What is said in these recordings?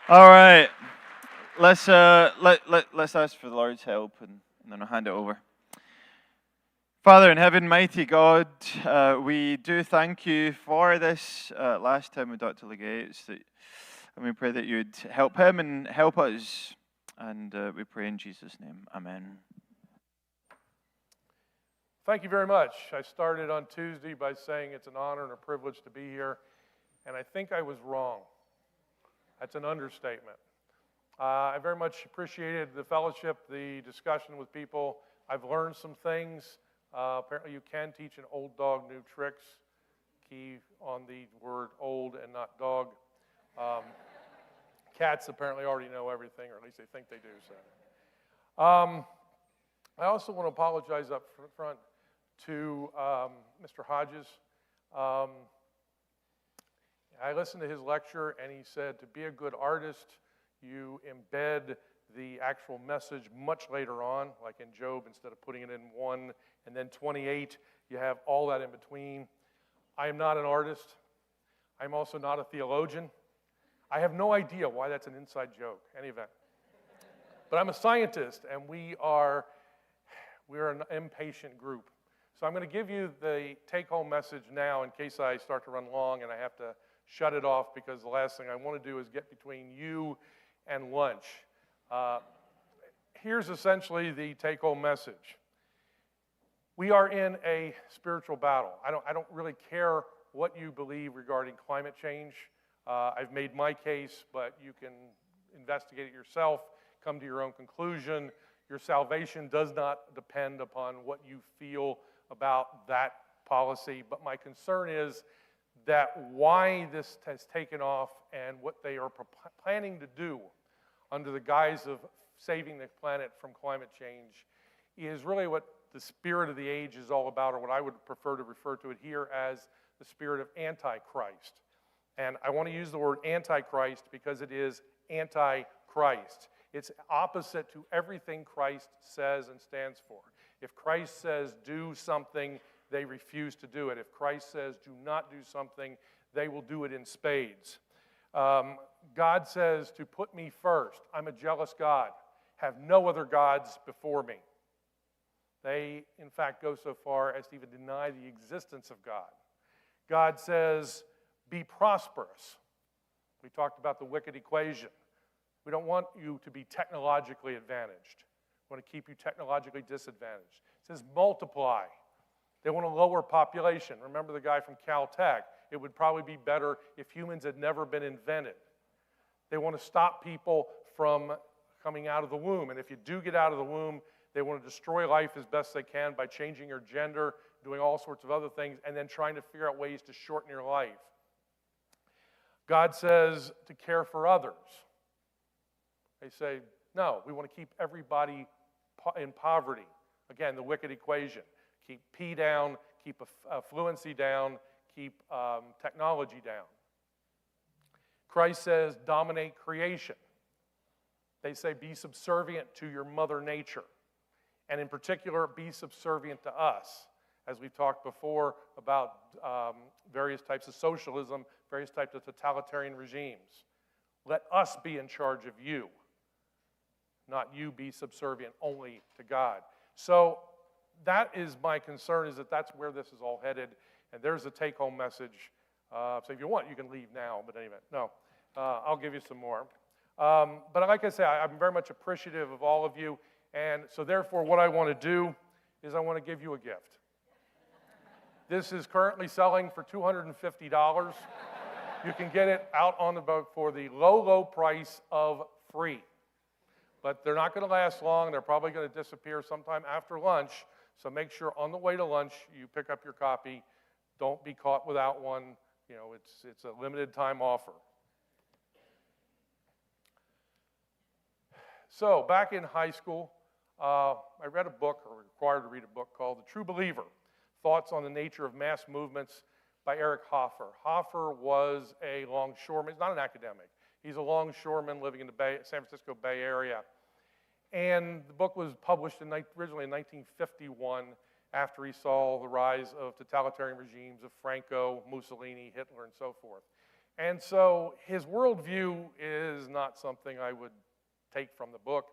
All right. Let's ask for the Lord's help, and then I'll hand it over. Father in heaven, mighty God, we do thank you for this last time with Dr. Legates, and we pray that you'd help him and help us, and we pray in Jesus' name. Amen. Thank you very much. I started on Tuesday by saying it's an honor and a privilege to be here, and I think I was wrong. That's an understatement. I very much appreciated the fellowship, the discussion with people. I've learned some things. Apparently you can teach an old dog new tricks. Key on the word old and not dog. Cats apparently already know everything, or at least they think they do. So, I also want to apologize up front to Mr. Hodges. I listened to his lecture, and he said to be a good artist, you embed the actual message much later on, like in Job, instead of putting it in 1 and then 28, you have all that in between. I am not an artist. I'm also not a theologian. I have no idea why that's an inside joke, any event. But I'm a scientist, and we're an impatient group. So I'm going to give you the take-home message now in case I start to run long and I have to shut it off, because the last thing I want to do is get between you and lunch. Here's essentially the take-home message. We are in a spiritual battle. I don't really care what you believe regarding climate change. I've made my case, but you can investigate it yourself, come to your own conclusion. Your salvation does not depend upon what you feel about that policy, but my concern is that why this has taken off and what they are planning to do under the guise of saving the planet from climate change is really what the spirit of the age is all about, or what I would prefer to refer to it here as the spirit of Antichrist. And I want to use the word Antichrist because it is anti-Christ. It's opposite to everything Christ says and stands for. If Christ says do something, they refuse to do it. If Christ says do not do something, they will do it in spades. God says to put me first. I'm a jealous God. Have no other gods before me. They, in fact, go so far as to even deny the existence of God. God says, be prosperous. We talked about the wicked equation. We don't want you to be technologically advantaged. We want to keep you technologically disadvantaged. It says multiply. They want a lower population. Remember the guy from Caltech. It would probably be better if humans had never been invented. They want to stop people from coming out of the womb. And if you do get out of the womb, they want to destroy life as best they can by changing your gender, doing all sorts of other things, and then trying to figure out ways to shorten your life. God says to care for others. They say, no, we want to keep everybody in poverty. Again, the wicked equation. Keep P down, keep affluency down, keep technology down. Christ says, dominate creation. They say, be subservient to your mother nature. And in particular, be subservient to us. As we've talked before about various types of socialism, various types of totalitarian regimes. Let us be in charge of you, not you be subservient only to God. So that is my concern, is that that's where this is all headed. And there's a take-home message. So if you want, you can leave now. But anyway, no, I'll give you some more. But like I say, I'm very much appreciative of all of you. And so therefore, what I want to do is I want to give you a gift. This is currently selling for $250. You can get it out on the boat for the low, low price of free. But they're not going to last long. They're probably going to disappear sometime after lunch. So make sure on the way to lunch you pick up your copy. Don't be caught without one. You know, it's a limited time offer. So back in high school, I read a book, or required to read a book called The True Believer, Thoughts on the Nature of Mass Movements by Eric Hoffer. Hoffer was a longshoreman. He's not an academic. He's a longshoreman living in the San Francisco Bay Area. And the book was published originally in 1951 after he saw the rise of totalitarian regimes of Franco, Mussolini, Hitler, and so forth. And so his worldview is not something I would take from the book,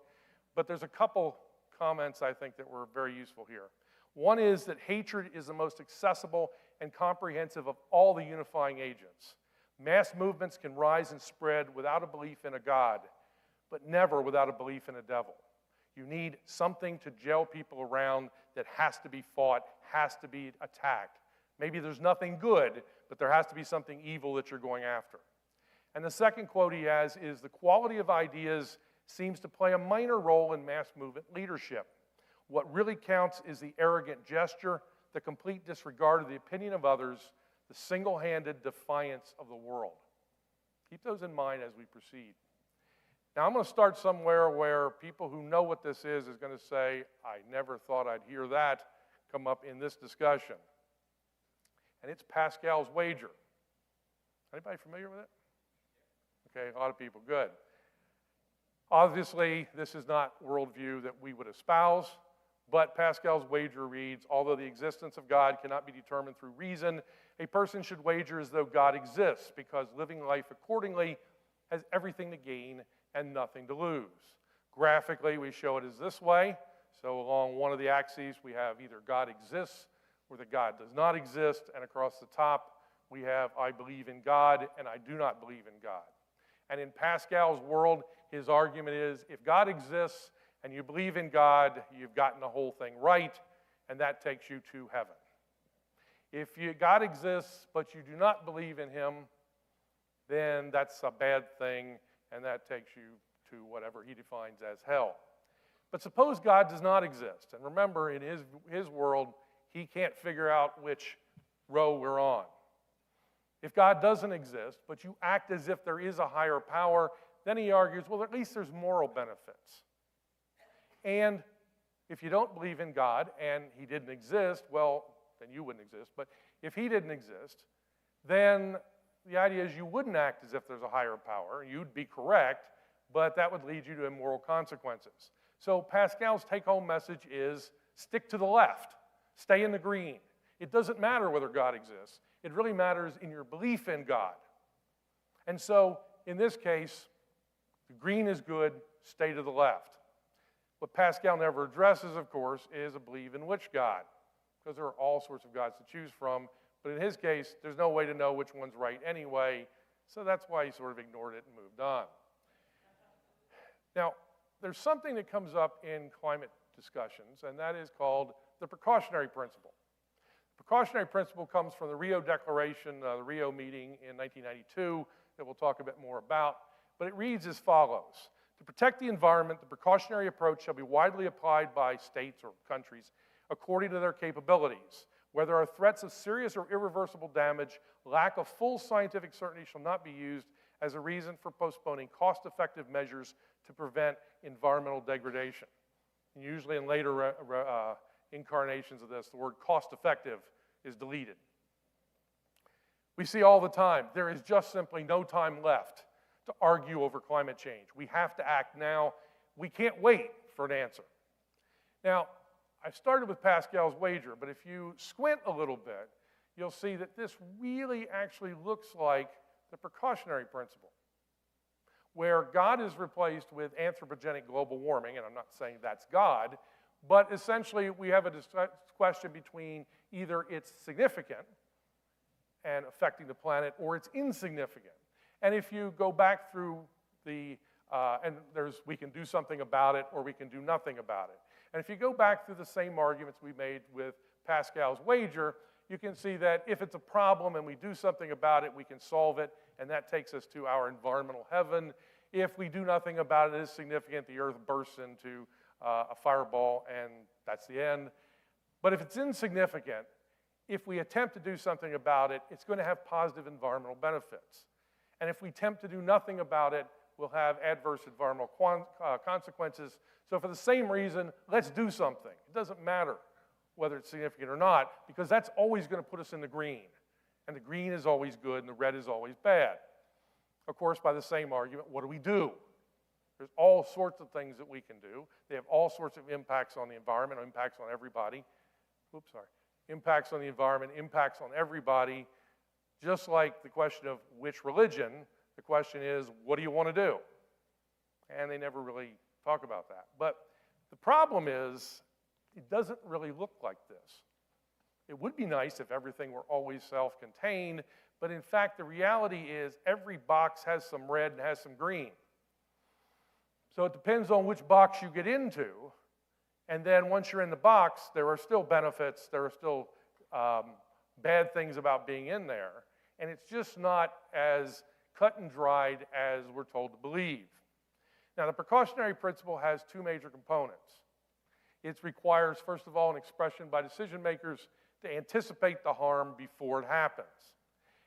but there's a couple comments I think that were very useful here. One is that hatred is the most accessible and comprehensive of all the unifying agents. Mass movements can rise and spread without a belief in a God, but never without a belief in a devil. You need something to gel people around that has to be fought, has to be attacked. Maybe there's nothing good, but there has to be something evil that you're going after. And the second quote he has is, the quality of ideas seems to play a minor role in mass movement leadership. What really counts is the arrogant gesture, the complete disregard of the opinion of others, the single-handed defiance of the world. Keep those in mind as we proceed. Now, I'm going to start somewhere where people who know what this is going to say, I never thought I'd hear that come up in this discussion. And it's Pascal's wager. Anybody familiar with it? Okay, a lot of people, good. Obviously, this is not worldview that we would espouse, but Pascal's wager reads, although the existence of God cannot be determined through reason, a person should wager as though God exists, because living life accordingly has everything to gain and nothing to lose. Graphically, we show it as this way. So along one of the axes, we have either God exists or that God does not exist, and across the top, we have I believe in God and I do not believe in God. And in Pascal's world, his argument is, if God exists and you believe in God, you've gotten the whole thing right, and that takes you to heaven. If God exists, but you do not believe in him, then that's a bad thing, and that takes you to whatever he defines as hell. But suppose God does not exist, and remember, in his world, he can't figure out which row we're on. If God doesn't exist, but you act as if there is a higher power, then he argues, well, at least there's moral benefits. And if you don't believe in God and he didn't exist, well, then you wouldn't exist. But if he didn't exist, then the idea is you wouldn't act as if there's a higher power. You'd be correct, but that would lead you to immoral consequences. So Pascal's take-home message is stick to the left. Stay in the green. It doesn't matter whether God exists. It really matters in your belief in God. And so in this case, the green is good, stay to the left. What Pascal never addresses, of course, is a believe in which God, because there are all sorts of gods to choose from. But in his case, there's no way to know which one's right anyway, so that's why he sort of ignored it and moved on. Now, there's something that comes up in climate discussions, and that is called the precautionary principle. The precautionary principle comes from the Rio Declaration, the Rio meeting in 1992, that we'll talk a bit more about, but it reads as follows. To protect the environment, the precautionary approach shall be widely applied by states or countries according to their capabilities. Where there are threats of serious or irreversible damage, lack of full scientific certainty shall not be used as a reason for postponing cost-effective measures to prevent environmental degradation. And usually in later incarnations of this, the word cost-effective is deleted. We see all the time, there is just simply no time left to argue over climate change. We have to act now. We can't wait for an answer. Now, I started with Pascal's wager, but if you squint a little bit, you'll see that this really actually looks like the precautionary principle, where God is replaced with anthropogenic global warming, and I'm not saying that's God, but essentially we have a question between either it's significant and affecting the planet, or it's insignificant. And if you go back through we can do something about it, or we can do nothing about it. And if you go back through the same arguments we made with Pascal's wager, you can see that if it's a problem and we do something about it, we can solve it, and that takes us to our environmental heaven. If we do nothing about it, it is significant, the earth bursts into a fireball, and that's the end. But if it's insignificant, if we attempt to do something about it, it's going to have positive environmental benefits. And if we attempt to do nothing about it, we'll have adverse environmental consequences. So for the same reason, let's do something. It doesn't matter whether it's significant or not, because that's always going to put us in the green. And the green is always good, and the red is always bad. Of course, by the same argument, what do? There's all sorts of things that we can do. They have all sorts of impacts on the environment, impacts on everybody. Impacts on the environment, impacts on everybody. Just like the question of which religion, the question is, what do you want to do? And they never really talk about that. But the problem is, it doesn't really look like this. It would be nice if everything were always self-contained, but in fact, the reality is every box has some red and has some green. So it depends on which box you get into, and then once you're in the box, there are still benefits, there are still bad things about being in there, and it's just not as cut and dried as we're told to believe. Now, the precautionary principle has two major components. It requires, first of all, an expression by decision makers to anticipate the harm before it happens.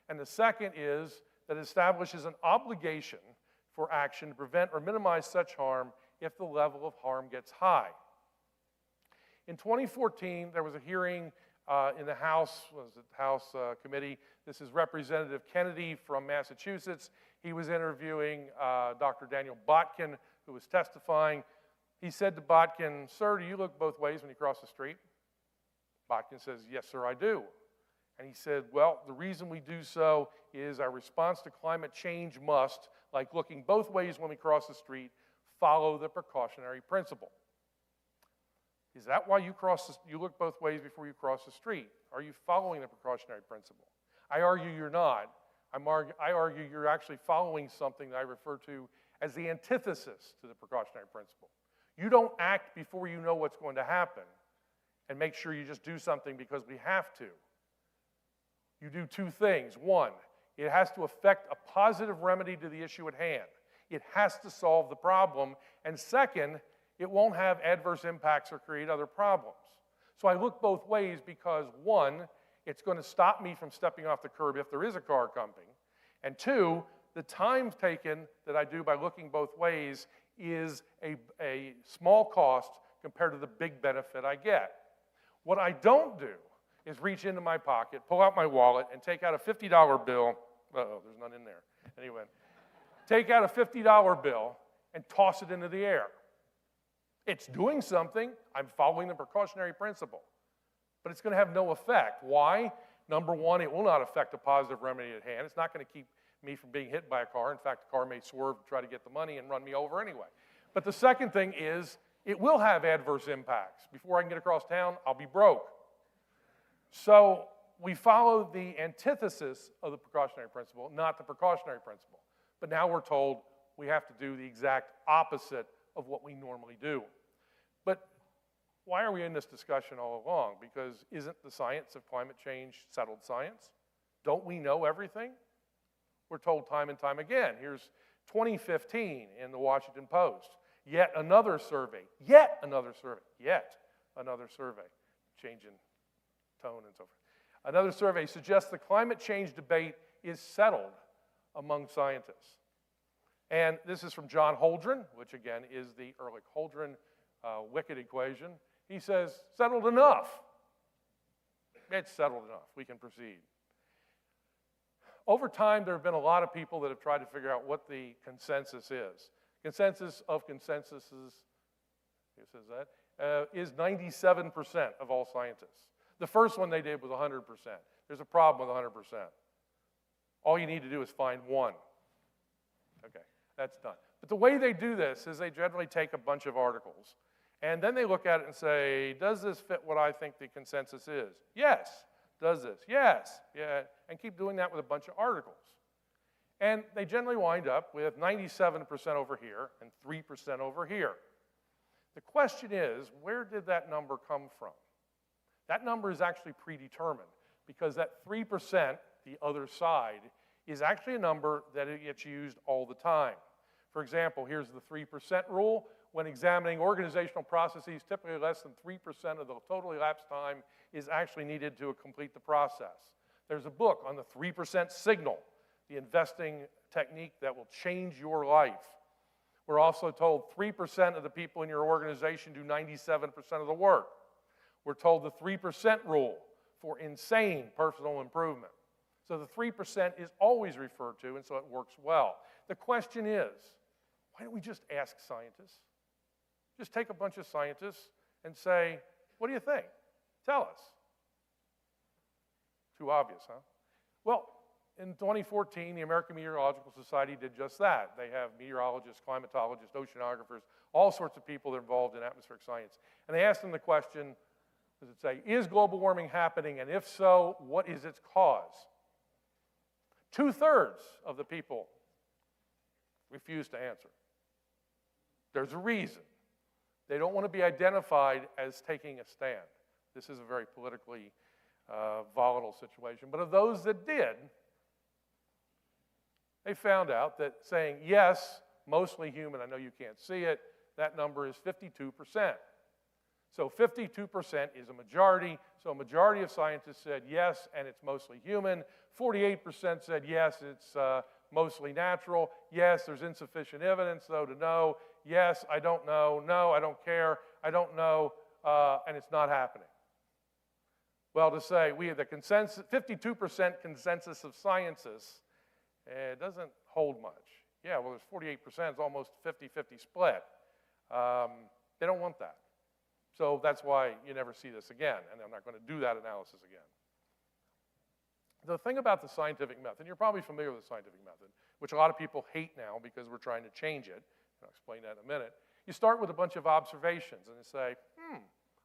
And the second is that it establishes an obligation for action to prevent or minimize such harm if the level of harm gets high. In 2014, there was a hearing in the House committee. This is Representative Kennedy from Massachusetts. He was interviewing Dr. Daniel Botkin, who was testifying. He said to Botkin, "Sir, do you look both ways when you cross the street?" Botkin says, "Yes, sir, I do." And he said, "Well, the reason we do so is our response to climate change must, like looking both ways when we cross the street, follow the precautionary principle." Is that why you look both ways before you cross the street? Are you following the precautionary principle? I argue you're not. I argue you're actually following something that I refer to as the antithesis to the precautionary principle. You don't act before you know what's going to happen and make sure you just do something because we have to. You do two things. One, it has to affect a positive remedy to the issue at hand. It has to solve the problem. And second, it won't have adverse impacts or create other problems. So I look both ways because one, it's going to stop me from stepping off the curb if there is a car coming. And two, the time taken that I do by looking both ways is a small cost compared to the big benefit I get. What I don't do is reach into my pocket, pull out my wallet, and take out a $50 bill. Uh-oh, there's none in there. Anyway, take out a $50 bill and toss it into the air. It's doing something. I'm following the precautionary principle. But it's going to have no effect. Why? Number one, it will not affect a positive remedy at hand. It's not going to keep me from being hit by a car. In fact, the car may swerve to try to get the money and run me over anyway. But the second thing is it will have adverse impacts. Before I can get across town, I'll be broke. So we follow the antithesis of the precautionary principle, not the precautionary principle. But now we're told we have to do the exact opposite of what we normally do. But why are we in this discussion all along? Because isn't the science of climate change settled science? Don't we know everything? We're told time and time again. Here's 2015 in the Washington Post. Yet another survey, changing tone and so forth. Another survey suggests the climate change debate is settled among scientists. And this is from John Holdren, which again is the Ehrlich-Holdren Wickett equation. He says, settled enough. It's settled enough. We can proceed. Over time, there have been a lot of people that have tried to figure out what the consensus is. Consensus of consensuses, who says that, is 97% of all scientists. The first one they did was 100%. There's a problem with 100%. All you need to do is find one. Okay, that's done. But the way they do this is they generally take a bunch of articles, and then they look at it and say, does this fit what I think the consensus is? Yes. Does this? Yes. Yeah. And keep doing that with a bunch of articles. And they generally wind up with 97% over here and 3% over here. The question is, where did that number come from? That number is actually predetermined because that 3%, the other side, is actually a number that gets used all the time. For example, here's the 3% rule. When examining organizational processes, typically less than 3% of the total elapsed time is actually needed to complete the process. There's a book on the 3% signal, the investing technique that will change your life. We're also told 3% of the people in your organization do 97% of the work. We're told the 3% rule for insane personal improvement. So the 3% is always referred to, and so it works well. The question is, why don't we just ask scientists? Just take a bunch of scientists and say, what do you think? Tell us. Too obvious, huh? Well, in 2014, the American Meteorological Society did just that. They have meteorologists, climatologists, oceanographers, all sorts of people that are involved in atmospheric science. And they asked them the question, does it say, is global warming happening? And if so, what is its cause? 2/3 of the people refused to answer. There's a reason. They don't want to be identified as taking a stand. This is a very politically volatile situation. But of those that did, they found out that saying yes, mostly human, I know you can't see it, that number is 52%. So 52% is a majority. So a majority of scientists said yes, and it's mostly human. 48% said yes, it's mostly natural. Yes, there's insufficient evidence, though, to know. Yes, I don't know. No, I don't care. I don't know, and it's not happening. Well, to say we have the consensus, 52% consensus of scientists, it doesn't hold much. Yeah, well, there's 48%, it's almost 50-50 split. They don't want that. So that's why you never see this again, and I'm not going to do that analysis again. The thing about the scientific method, you're probably familiar with the scientific method, which a lot of people hate now because we're trying to change it. I'll explain that in a minute. You start with a bunch of observations and you say,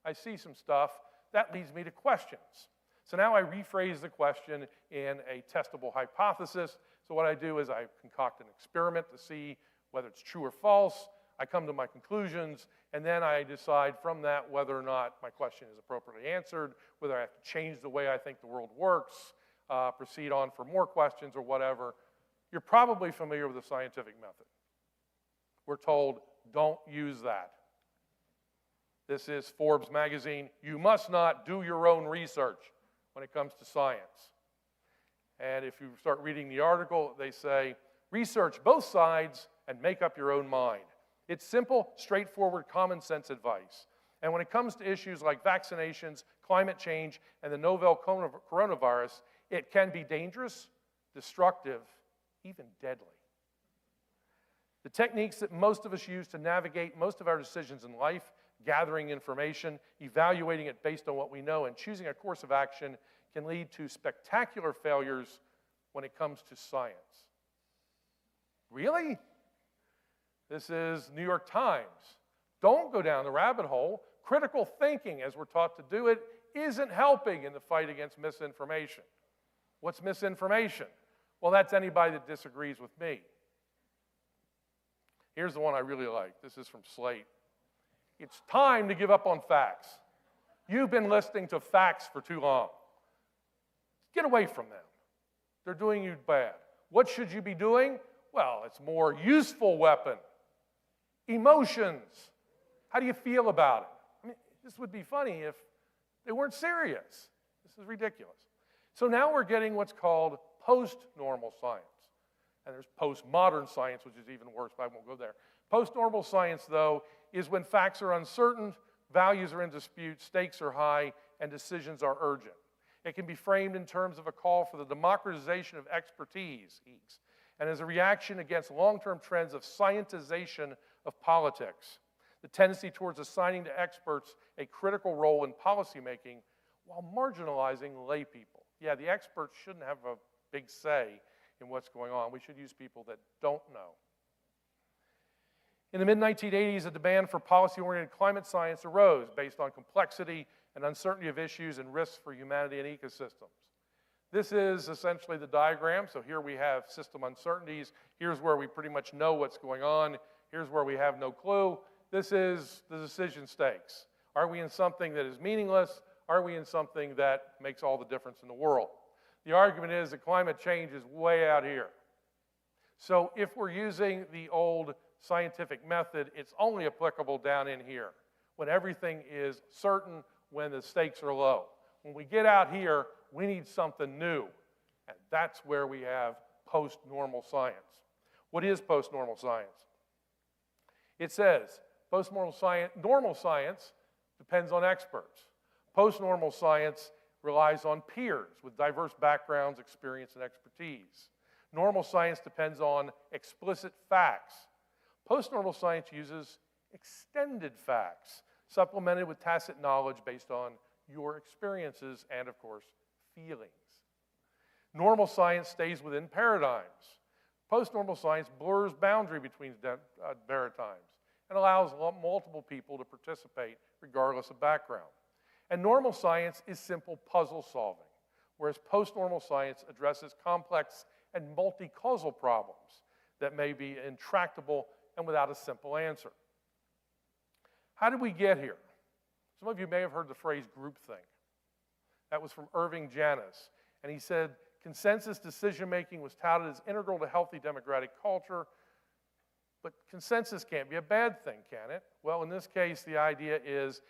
I see some stuff. That leads me to questions. So now I rephrase the question in a testable hypothesis. So what I do is I concoct an experiment to see whether it's true or false. I come to my conclusions, and then I decide from that whether or not my question is appropriately answered, whether I have to change the way I think the world works, proceed on for more questions or whatever. You're probably familiar with the scientific method. We're told, don't use that. This is Forbes magazine. You must not do your own research when it comes to science. And if you start reading the article, they say, research both sides and make up your own mind. It's simple, straightforward, common sense advice. And when it comes to issues like vaccinations, climate change, and the novel coronavirus, it can be dangerous, destructive, even deadly. The techniques that most of us use to navigate most of our decisions in life, gathering information, evaluating it based on what we know, and choosing a course of action can lead to spectacular failures when it comes to science. Really? This is New York Times. Don't go down the rabbit hole. Critical thinking, as we're taught to do it, isn't helping in the fight against misinformation. What's misinformation? Well, that's anybody that disagrees with me. Here's the one I really like. This is from Slate. It's time to give up on facts. You've been listening to facts for too long. Get away from them. They're doing you bad. What should you be doing? Well, it's a more useful weapon. Emotions. How do you feel about it? I mean, this would be funny if they weren't serious. This is ridiculous. So now we're getting what's called post-normal science. And there's postmodern science, which is even worse, but I won't go there. Post-normal science, though, is when facts are uncertain, values are in dispute, stakes are high, and decisions are urgent. It can be framed in terms of a call for the democratization of expertise, and as a reaction against long-term trends of scientization of politics, the tendency towards assigning to experts a critical role in policymaking while marginalizing lay people. Yeah, the experts shouldn't have a big say in what's going on. We should use people that don't know. In the mid-1980s, a demand for policy-oriented climate science arose based on complexity and uncertainty of issues and risks for humanity and ecosystems. This is essentially the diagram. So here we have system uncertainties. Here's where we pretty much know what's going on. Here's where we have no clue. This is the decision stakes. Are we in something that is meaningless? Are we in something that makes all the difference in the world? The argument is that climate change is way out here. So if we're using the old scientific method, it's only applicable down in here, when everything is certain, when the stakes are low. When we get out here, we need something new. And that's where we have post-normal science. What is post-normal science? It says normal science depends on experts. Post-normal science relies on peers with diverse backgrounds, experience, and expertise. Normal science depends on explicit facts. Post-normal science uses extended facts, supplemented with tacit knowledge based on your experiences and, of course, feelings. Normal science stays within paradigms. Post-normal science blurs boundary between paradigms and allows multiple people to participate regardless of background. And normal science is simple puzzle solving, whereas post-normal science addresses complex and multi-causal problems that may be intractable and without a simple answer. How did we get here? Some of you may have heard the phrase groupthink. That was from Irving Janis, and he said, consensus decision-making was touted as integral to healthy democratic culture, but consensus can't be a bad thing, can it? Well, in this case, the idea is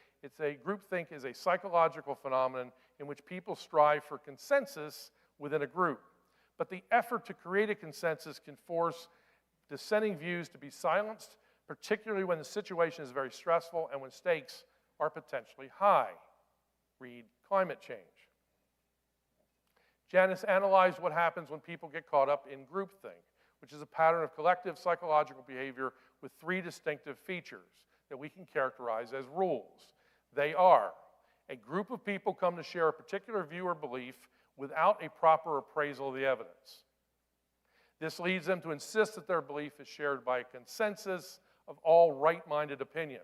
groupthink is a psychological phenomenon in which people strive for consensus within a group. But the effort to create a consensus can force dissenting views to be silenced, particularly when the situation is very stressful and when stakes are potentially high. Read climate change. Janis analyzed what happens when people get caught up in groupthink, which is a pattern of collective psychological behavior with three distinctive features that we can characterize as rules. They are: a group of people come to share a particular view or belief without a proper appraisal of the evidence. This leads them to insist that their belief is shared by a consensus of all right-minded opinion.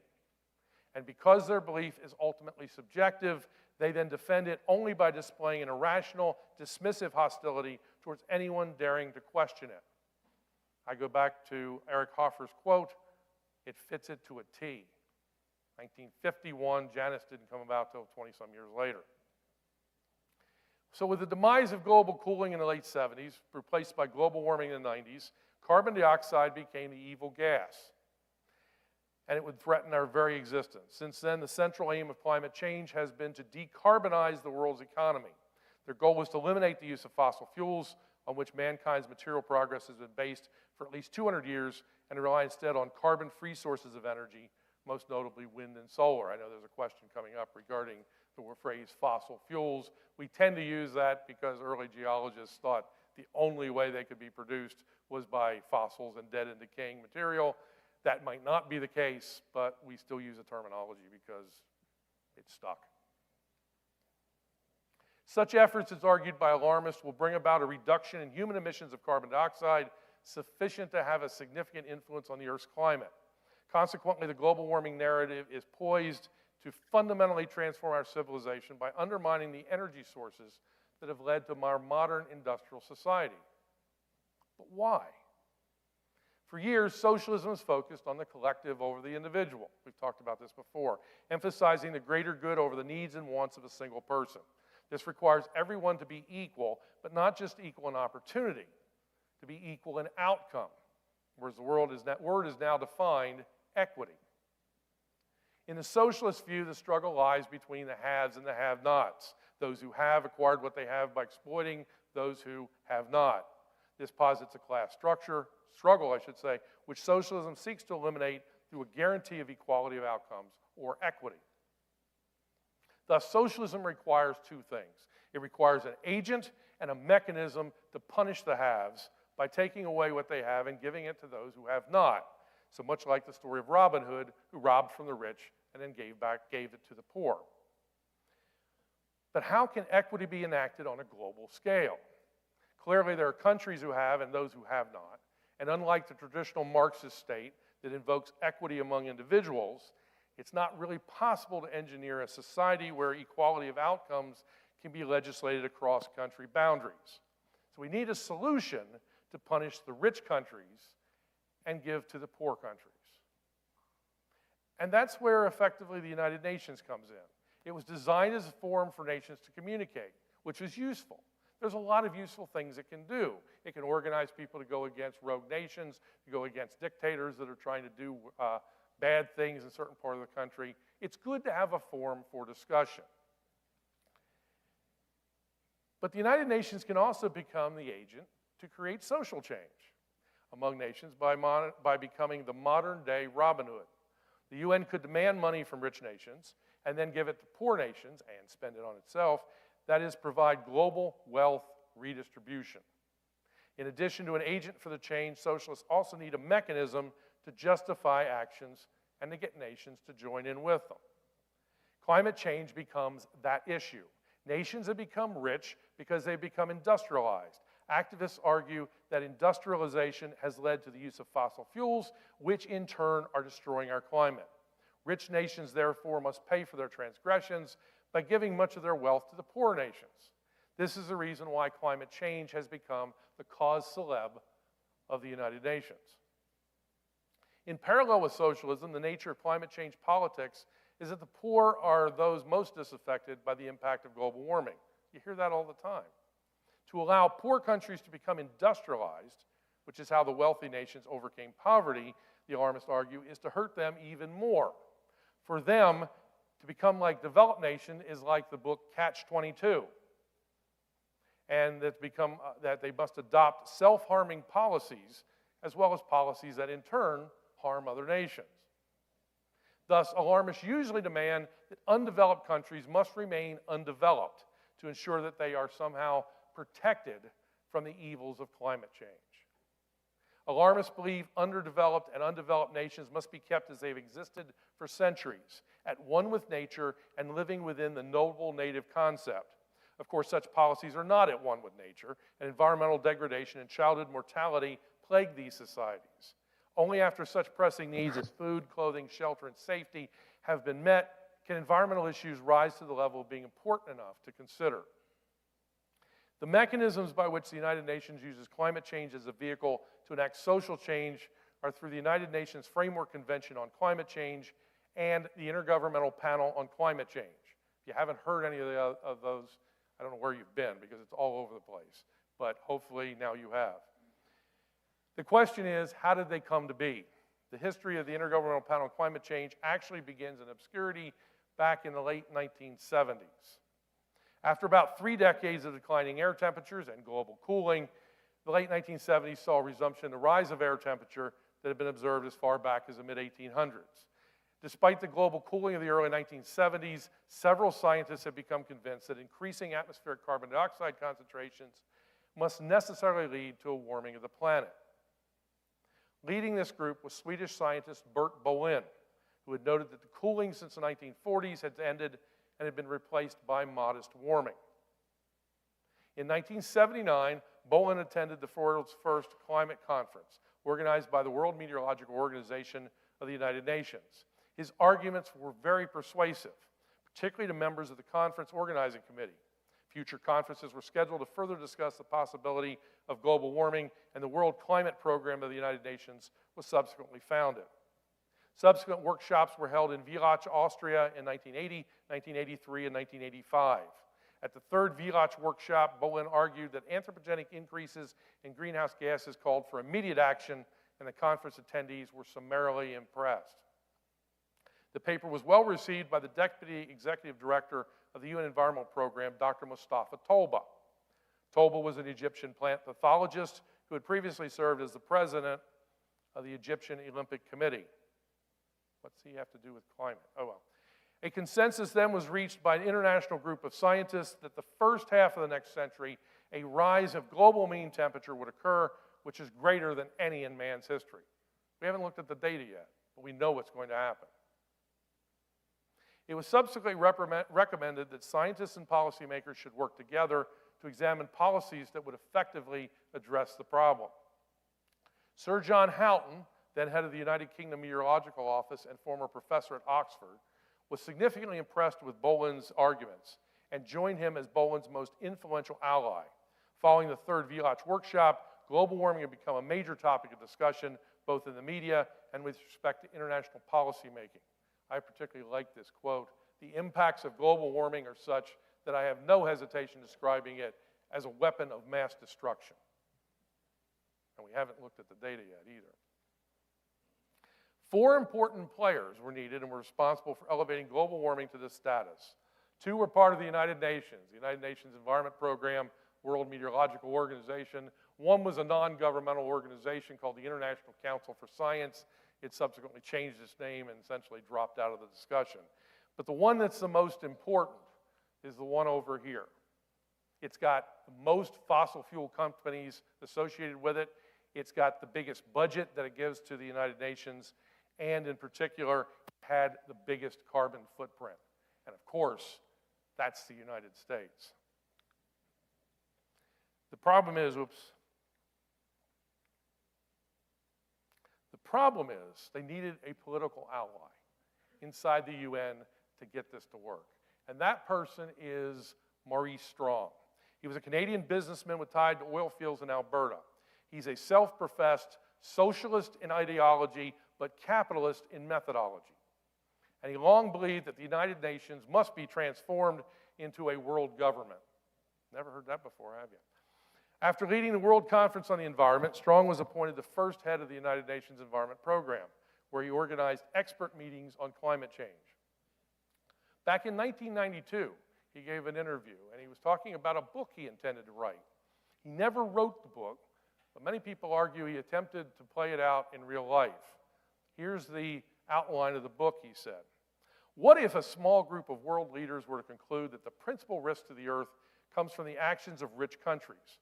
And because their belief is ultimately subjective, they then defend it only by displaying an irrational, dismissive hostility towards anyone daring to question it. I go back to Eric Hoffer's quote, "It fits it to a T." 1951, Janis didn't come about till 20-some years later. So with the demise of global cooling in the late 70s, replaced by global warming in the 90s, carbon dioxide became the evil gas. And it would threaten our very existence. Since then, the central aim of climate change has been to decarbonize the world's economy. Their goal was to eliminate the use of fossil fuels, on which mankind's material progress has been based for at least 200 years, and to rely instead on carbon-free sources of energy, most notably wind and solar. I know there's a question coming up regarding the phrase fossil fuels. We tend to use that because early geologists thought the only way they could be produced was by fossils and dead and decaying material. That might not be the case, but we still use the terminology because it's stuck. Such efforts, it's argued by alarmists, will bring about a reduction in human emissions of carbon dioxide sufficient to have a significant influence on the Earth's climate. Consequently, the global warming narrative is poised to fundamentally transform our civilization by undermining the energy sources that have led to our modern industrial society. But why? For years, socialism has focused on the collective over the individual. We've talked about this before, emphasizing the greater good over the needs and wants of a single person. This requires everyone to be equal, but not just equal in opportunity, to be equal in outcome, whereas the word is now defined equity. In the socialist view, the struggle lies between the haves and the have-nots, those who have acquired what they have by exploiting those who have not. This posits a class struggle, which socialism seeks to eliminate through a guarantee of equality of outcomes, or equity. Thus, socialism requires two things. It requires an agent and a mechanism to punish the haves by taking away what they have and giving it to those who have not. So much like the story of Robin Hood, who robbed from the rich and then gave it to the poor. But how can equity be enacted on a global scale? Clearly, there are countries who have and those who have not. And unlike the traditional Marxist state that invokes equity among individuals, it's not really possible to engineer a society where equality of outcomes can be legislated across country boundaries. So we need a solution to punish the rich countries and give to the poor countries. And that's where effectively the United Nations comes in. It was designed as a forum for nations to communicate, which is useful. There's a lot of useful things it can do. It can organize people to go against rogue nations, to go against dictators that are trying to do bad things in a certain part of the country. It's good to have a forum for discussion. But the United Nations can also become the agent to create social change among nations by becoming the modern-day Robin Hood. The UN could demand money from rich nations and then give it to poor nations and spend it on itself. That is, provide global wealth redistribution. In addition to an agent for the change, socialists also need a mechanism to justify actions and to get nations to join in with them. Climate change becomes that issue. Nations have become rich because they've become industrialized. Activists argue that industrialization has led to the use of fossil fuels, which in turn are destroying our climate. Rich nations, therefore, must pay for their transgressions by giving much of their wealth to the poor nations. This is the reason why climate change has become the cause célèbre of the United Nations. In parallel with socialism, the nature of climate change politics is that the poor are those most disaffected by the impact of global warming. You hear that all the time. To allow poor countries to become industrialized, which is how the wealthy nations overcame poverty, the alarmists argue, is to hurt them even more. For them, to become like developed nation is like the book Catch-22, and that they must adopt self-harming policies as well as policies that in turn harm other nations. Thus, alarmists usually demand that undeveloped countries must remain undeveloped to ensure that they are somehow protected from the evils of climate change. Alarmists believe underdeveloped and undeveloped nations must be kept as they've existed for centuries, at one with nature and living within the noble native concept. Of course, such policies are not at one with nature, and environmental degradation and childhood mortality plague these societies. Only after such pressing needs as food, clothing, shelter, and safety have been met can environmental issues rise to the level of being important enough to consider. The mechanisms by which the United Nations uses climate change as a vehicle to enact social change are through the United Nations Framework Convention on Climate Change and the Intergovernmental Panel on Climate Change. If you haven't heard any of those, I don't know where you've been because it's all over the place, but hopefully now you have. The question is, how did they come to be? The history of the Intergovernmental Panel on Climate Change actually begins in obscurity back in the late 1970s. After about 3 decades of declining air temperatures and global cooling, the late 1970s saw a resumption in the rise of air temperature that had been observed as far back as the mid-1800s. Despite the global cooling of the early 1970s, several scientists have become convinced that increasing atmospheric carbon dioxide concentrations must necessarily lead to a warming of the planet. Leading this group was Swedish scientist Bert Bolin, who had noted that the cooling since the 1940s had ended and had been replaced by modest warming. In 1979, Bolin attended the world's first climate conference, organized by the World Meteorological Organization of the United Nations. His arguments were very persuasive, particularly to members of the conference organizing committee. Future conferences were scheduled to further discuss the possibility of global warming, and the World Climate Program of the United Nations was subsequently founded. Subsequent workshops were held in Villach, Austria in 1980, 1983, and 1985. At the third Villach workshop, Bolin argued that anthropogenic increases in greenhouse gases called for immediate action, and the conference attendees were summarily impressed. The paper was well received by the Deputy Executive Director of the UN Environmental Program, Dr. Mustafa Tolba. Tolba was an Egyptian plant pathologist who had previously served as the president of the Egyptian Olympic Committee. What's he have to do with climate? Oh well. A consensus then was reached by an international group of scientists that the first half of the next century, a rise of global mean temperature would occur, which is greater than any in man's history. We haven't looked at the data yet, but we know what's going to happen. It was subsequently recommended that scientists and policymakers should work together to examine policies that would effectively address the problem. Sir John Houghton, then head of the United Kingdom Meteorological Office and former professor at Oxford, was significantly impressed with Bolin's arguments and joined him as Bolin's most influential ally. Following the third Villach workshop, global warming had become a major topic of discussion, both in the media and with respect to international policymaking. I particularly like this quote: "The impacts of global warming are such that I have no hesitation describing it as a weapon of mass destruction." And we haven't looked at the data yet either. 4 important players were needed and were responsible for elevating global warming to this status. 2 were part of the United Nations, the United Nations Environment Program, World Meteorological Organization. 1 was a non-governmental organization called the International Council for Science. It subsequently changed its name and essentially dropped out of the discussion. But the one that's the most important is the one over here. It's got the most fossil fuel companies associated with it. It's got the biggest budget that it gives to the United Nations, and in particular, it had the biggest carbon footprint. And of course, that's the United States. The problem is, they needed a political ally inside the UN to get this to work. And that person is Maurice Strong. He was a Canadian businessman with tied to oil fields in Alberta. He's a self-professed socialist in ideology, but capitalist in methodology. And he long believed that the United Nations must be transformed into a world government. Never heard that before, have you? After leading the World Conference on the Environment, Strong was appointed the first head of the United Nations Environment Program, where he organized expert meetings on climate change. Back in 1992, he gave an interview, and he was talking about a book he intended to write. He never wrote the book, but many people argue he attempted to play it out in real life. Here's the outline of the book, he said. What if a small group of world leaders were to conclude that the principal risk to the earth comes from the actions of rich countries?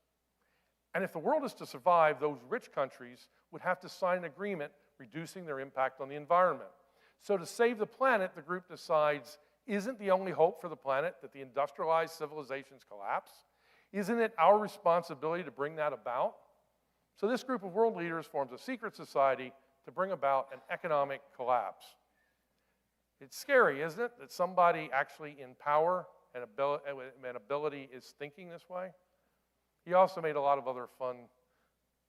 And if the world is to survive, those rich countries would have to sign an agreement reducing their impact on the environment. So to save the planet, the group decides, isn't the only hope for the planet that the industrialized civilizations collapse? Isn't it our responsibility to bring that about? So this group of world leaders forms a secret society to bring about an economic collapse. It's scary, isn't it, that somebody actually in power and ability is thinking this way? He also made a lot of other fun,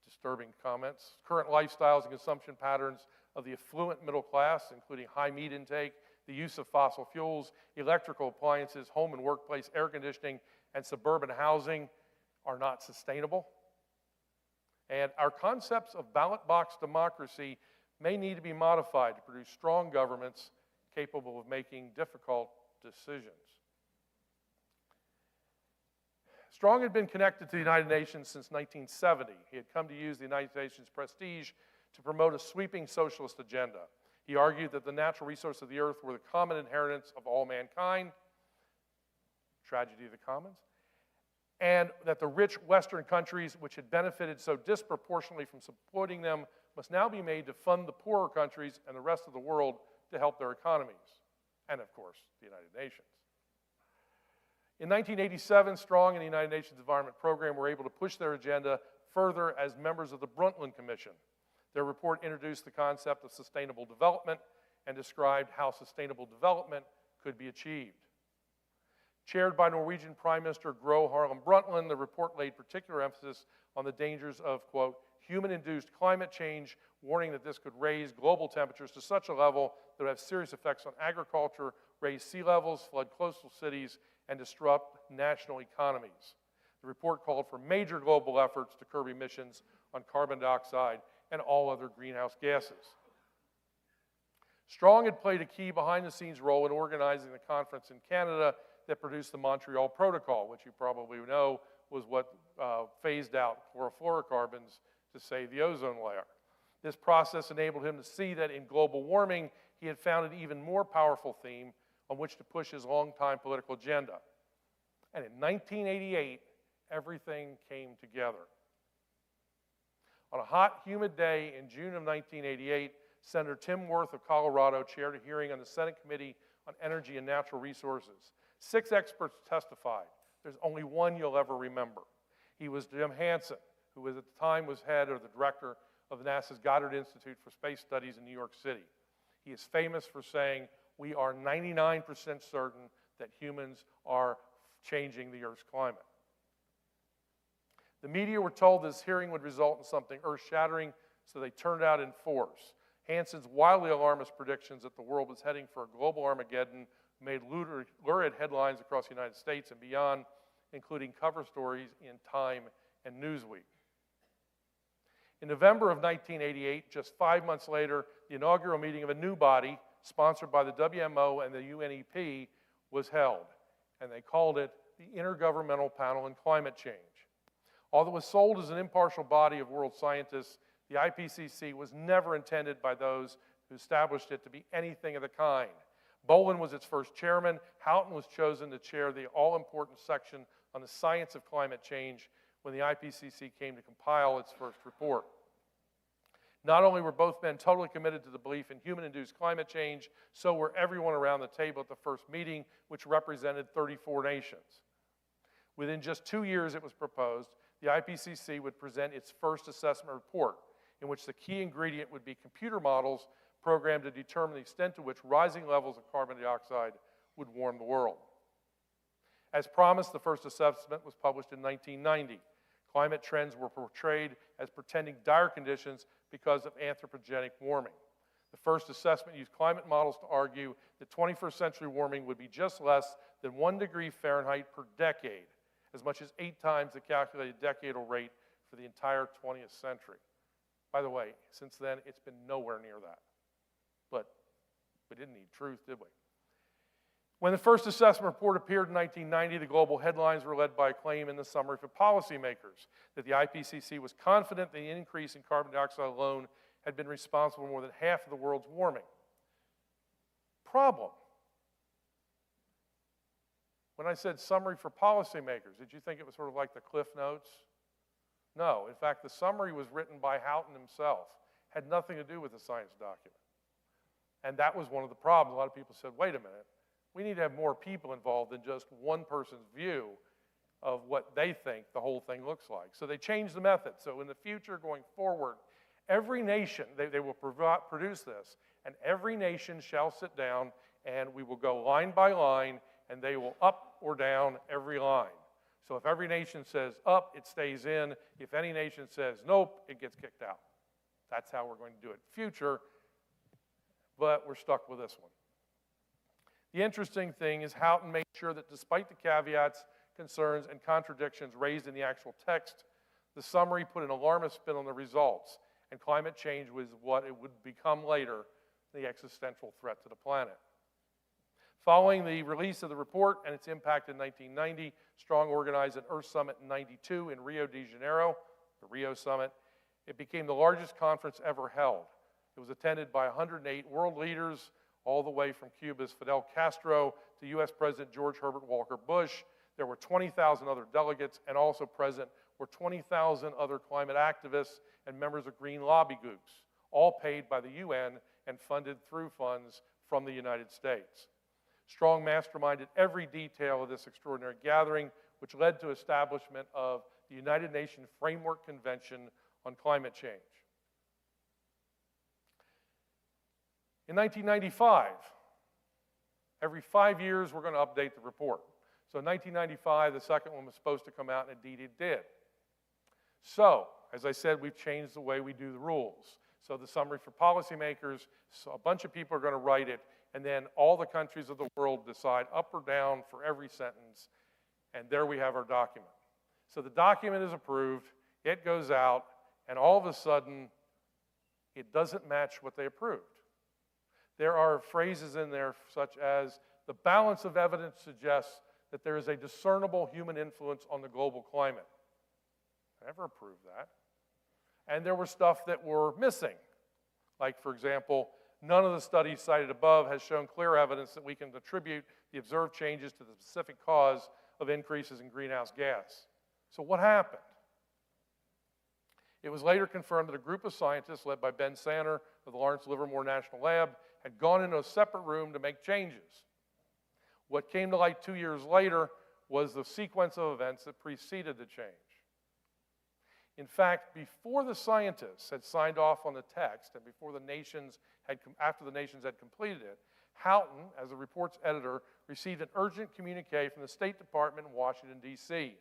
disturbing comments. Current lifestyles and consumption patterns of the affluent middle class, including high meat intake, the use of fossil fuels, electrical appliances, home and workplace air conditioning, and suburban housing are not sustainable. And our concepts of ballot box democracy may need to be modified to produce strong governments capable of making difficult decisions. Strong had been connected to the United Nations since 1970. He had come to use the United Nations prestige to promote a sweeping socialist agenda. He argued that the natural resources of the earth were the common inheritance of all mankind, tragedy of the commons, and that the rich Western countries, which had benefited so disproportionately from supporting them, must now be made to fund the poorer countries and the rest of the world to help their economies, and of course, the United Nations. In 1987, Strong and the United Nations Environment Program were able to push their agenda further as members of the Brundtland Commission. Their report introduced the concept of sustainable development and described how sustainable development could be achieved. Chaired by Norwegian Prime Minister Gro Harlem Brundtland, the report laid particular emphasis on the dangers of, quote, human-induced climate change, warning that this could raise global temperatures to such a level that would have serious effects on agriculture, raise sea levels, flood coastal cities, and disrupt national economies. The report called for major global efforts to curb emissions on carbon dioxide and all other greenhouse gases. Strong had played a key behind-the-scenes role in organizing the conference in Canada that produced the Montreal Protocol, which you probably know was what phased out chlorofluorocarbons to save the ozone layer. This process enabled him to see that in global warming, he had found an even more powerful theme on which to push his longtime political agenda. And in 1988, everything came together. On a hot, humid day in June of 1988, Senator Tim Wirth of Colorado chaired a hearing on the Senate Committee on Energy and Natural Resources. 6 experts testified. There's only one you'll ever remember. He was Jim Hansen, who was at the time was head or the director of NASA's Goddard Institute for Space Studies in New York City. He is famous for saying, "We are 99% certain that humans are changing the Earth's climate." The media were told this hearing would result in something earth-shattering, so they turned out in force. Hansen's wildly alarmist predictions that the world was heading for a global Armageddon made lurid headlines across the United States and beyond, including cover stories in Time and Newsweek. In November of 1988, just 5 months later, the inaugural meeting of a new body, sponsored by the WMO and the UNEP, was held, and they called it the Intergovernmental Panel on Climate Change. Although it was sold as an impartial body of world scientists, the IPCC was never intended by those who established it to be anything of the kind. Bolin was its first chairman. Houghton was chosen to chair the all-important section on the science of climate change when the IPCC came to compile its first report. Not only were both men totally committed to the belief in human-induced climate change, so were everyone around the table at the first meeting, which represented 34 nations. Within just 2 years, it was proposed the IPCC would present its first assessment report, in which the key ingredient would be computer models programmed to determine the extent to which rising levels of carbon dioxide would warm the world. As promised, the first assessment was published in 1990. Climate trends were portrayed as portending dire conditions because of anthropogenic warming. The first assessment used climate models to argue that 21st century warming would be just less than 1 degree Fahrenheit per decade, as much as 8 times the calculated decadal rate for the entire 20th century. By the way, since then, it's been nowhere near that. But we didn't need truth, did we? When the first assessment report appeared in 1990, the global headlines were led by a claim in the summary for policymakers that the IPCC was confident the increase in carbon dioxide alone had been responsible for more than half of the world's warming. Problem. When I said summary for policymakers, did you think it was sort of like the Cliff Notes? No. In fact, the summary was written by Houghton himself. Had nothing to do with the science document. And that was one of the problems. A lot of people said, wait a minute, we need to have more people involved than just one person's view of what they think the whole thing looks like. So they changed the method. So in the future, going forward, every nation, they will produce this, and every nation shall sit down, and we will go line by line, and they will up or down every line. So if every nation says up, it stays in. If any nation says nope, it gets kicked out. That's how we're going to do it in the future, but we're stuck with this one. The interesting thing is Houghton made sure that despite the caveats, concerns, and contradictions raised in the actual text, the summary put an alarmist spin on the results, and climate change was what it would become later, the existential threat to the planet. Following the release of the report and its impact in 1990, Strong organized an Earth Summit in 92 in Rio de Janeiro, the Rio Summit. It became the largest conference ever held. It was attended by 108 world leaders, all the way from Cuba's Fidel Castro to U.S. President George Herbert Walker Bush. There were 20,000 other delegates, and also present were 20,000 other climate activists and members of green lobby groups, all paid by the UN and funded through funds from the United States. Strong masterminded every detail of this extraordinary gathering, which led to establishment of the United Nations Framework Convention on Climate Change. In 1995, every 5 years we're going to update the report. So in 1995, the second one was supposed to come out, and indeed it did. So, as I said, we've changed the way we do the rules. So the summary for policymakers, so a bunch of people are going to write it, and then all the countries of the world decide up or down for every sentence, and there we have our document. So the document is approved, it goes out, and all of a sudden, it doesn't match what they approved. There are phrases in there such as, the balance of evidence suggests that there is a discernible human influence on the global climate. I never approved that. And there were stuff that were missing. Like, for example, none of the studies cited above has shown clear evidence that we can attribute the observed changes to the specific cause of increases in greenhouse gas. So what happened? It was later confirmed that a group of scientists led by Ben Sanner of the Lawrence Livermore National Lab had gone into a separate room to make changes. What came to light 2 years later was the sequence of events that preceded the change. In fact, before the scientists had signed off on the text and before the nations had, after the nations had completed it, Houghton, as the report's editor, received an urgent communique from the State Department in Washington, D.C.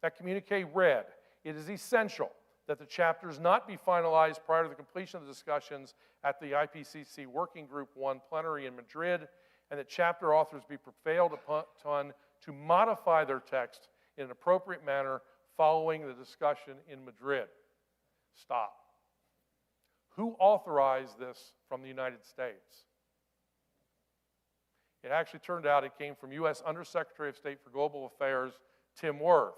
That communique read, "It is essential that the chapters not be finalized prior to the completion of the discussions at the IPCC Working Group 1 plenary in Madrid, and that chapter authors be prevailed upon to modify their text in an appropriate manner following the discussion in Madrid." Stop. Who authorized this from the United States? It actually turned out it came from U.S. Undersecretary of State for Global Affairs, Tim Wirth.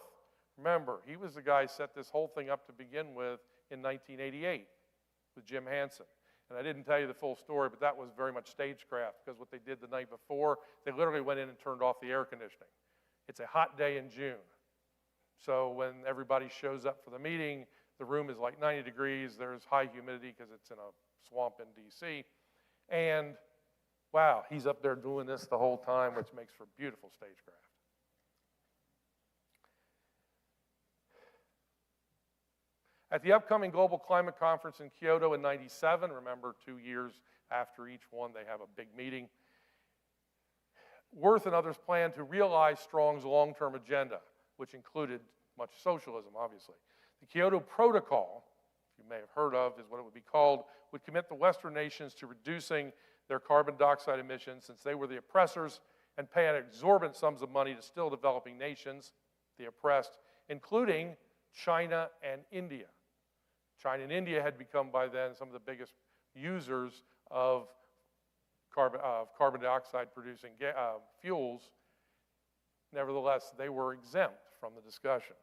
Remember, he was the guy who set this whole thing up to begin with in 1988 with Jim Hansen. And I didn't tell you the full story, but that was very much stagecraft, because what they did the night before, they literally went in and turned off the air conditioning. It's a hot day in June. So when everybody shows up for the meeting, the room is like 90 degrees. There's high humidity because it's in a swamp in D.C. And wow, he's up there doing this the whole time, which makes for beautiful stagecraft. At the upcoming Global Climate Conference in Kyoto in '97, remember 2 years after each one they have a big meeting, Wirth and others planned to realize Strong's long-term agenda, which included much socialism, obviously. The Kyoto Protocol, you may have heard of, is what it would be called, would commit the Western nations to reducing their carbon dioxide emissions since they were the oppressors and pay exorbitant sums of money to still developing nations, the oppressed, including China and India. China and India had become by then some of the biggest users of carbon dioxide producing fuels. Nevertheless, they were exempt from the discussion.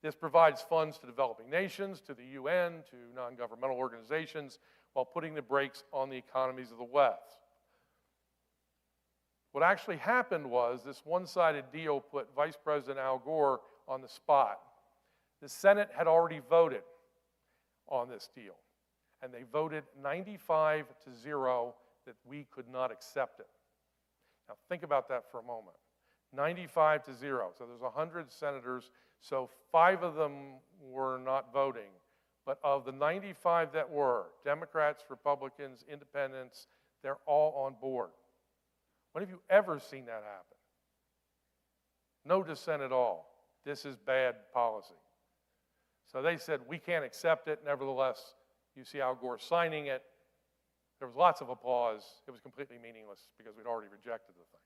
This provides funds to developing nations, to the UN, to non-governmental organizations, while putting the brakes on the economies of the West. What actually happened was this one-sided deal put Vice President Al Gore on the spot. The Senate had already voted on this deal, and they voted 95-0 that we could not accept it. Now think about that for a moment. 95-0, so there's 100 senators, so 5 of them were not voting. But of the 95 that were, Democrats, Republicans, Independents, they're all on board. When have you ever seen that happen? No dissent at all. This is bad policy. So they said, we can't accept it. Nevertheless, you see Al Gore signing it. There was lots of applause. It was completely meaningless because we'd already rejected the thing.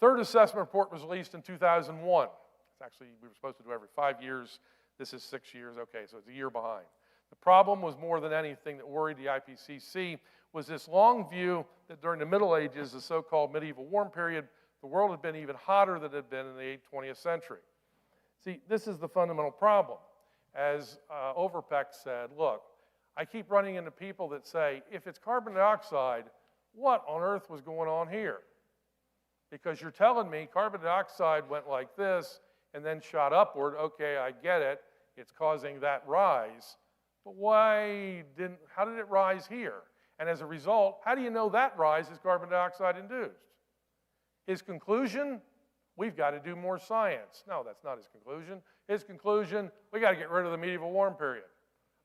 Third assessment report was released in 2001. It's actually, we were supposed to do every 5 years. This is 6 years. Okay, so it's a year behind. The problem was more than anything that worried the IPCC was this long view that during the Middle Ages, the so-called medieval warm period, the world had been even hotter than it had been in the 20th century. See, this is the fundamental problem. As Overpeck said, look, I keep running into people that say, if it's carbon dioxide, what on earth was going on here? Because you're telling me carbon dioxide went like this and then shot upward. Okay, I get it. It's causing that rise. But how did it rise here? And as a result, how do you know that rise is carbon dioxide induced? His conclusion, we've got to do more science. No, that's not his conclusion. His conclusion, we got to get rid of the medieval warm period.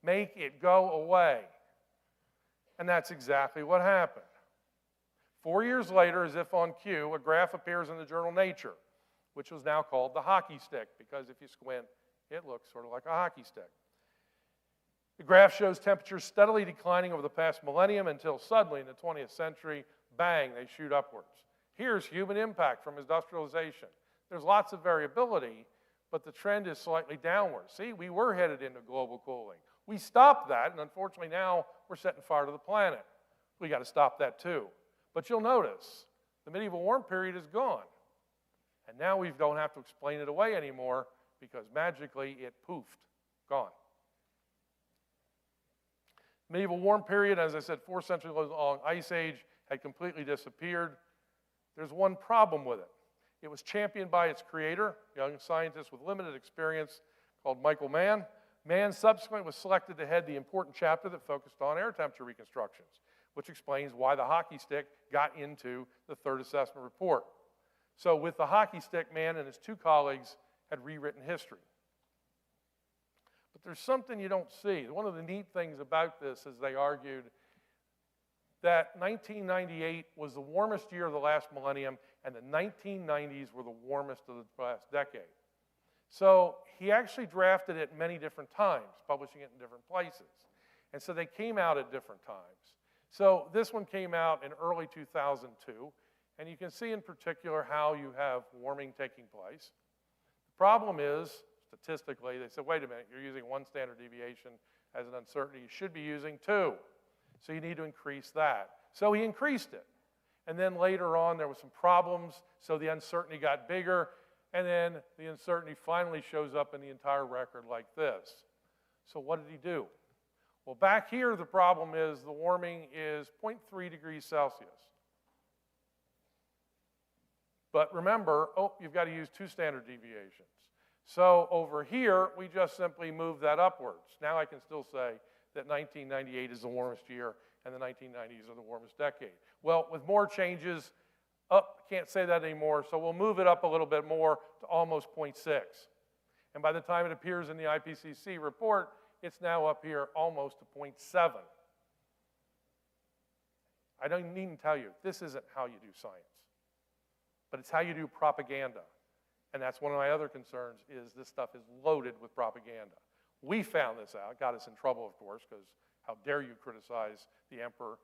Make it go away. And that's exactly what happened. 4 years later, as if on cue, a graph appears in the journal Nature, which was now called the hockey stick, because if you squint, it looks sort of like a hockey stick. The graph shows temperatures steadily declining over the past millennium until suddenly in the 20th century, bang, they shoot upwards. Here's human impact from industrialization. There's lots of variability, but the trend is slightly downward. See, we were headed into global cooling. We stopped that, and unfortunately now we're setting fire to the planet. We got to stop that too. But you'll notice the medieval warm period is gone. And now we don't have to explain it away anymore because magically it poofed, gone. Medieval warm period, as I said, 4 centuries long ice age had completely disappeared. There's one problem with it. It was championed by its creator, a young scientist with limited experience called Michael Mann. Mann subsequently was selected to head the important chapter that focused on air temperature reconstructions, which explains why the hockey stick got into the third assessment report. So with the hockey stick, Mann and his 2 colleagues had rewritten history. But there's something you don't see. One of the neat things about this is they argued that 1998 was the warmest year of the last millennium, and the 1990s were the warmest of the last decade. So he actually drafted it many different times, publishing it in different places. And so they came out at different times. So this one came out in early 2002, and you can see in particular how you have warming taking place. The problem is, statistically, they said, wait a minute, you're using 1 standard deviation as an uncertainty. You should be using 2. So you need to increase that. So he increased it. And then later on, there were some problems, so the uncertainty got bigger, and then the uncertainty finally shows up in the entire record like this. So what did he do? Well, back here, the problem is the warming is 0.3 degrees Celsius. But remember, you've got to use 2 standard deviations. So over here, we just simply move that upwards. Now I can still say that 1998 is the warmest year and the 1990s are the warmest decade. Well, with more changes, can't say that anymore, so we'll move it up a little bit more to almost 0.6. And by the time it appears in the IPCC report, it's now up here almost to 0.7. I don't need to tell you, this isn't how you do science, but it's how you do propaganda. And that's one of my other concerns, is this stuff is loaded with propaganda. We found this out, got us in trouble, of course, because how dare you criticize the emperor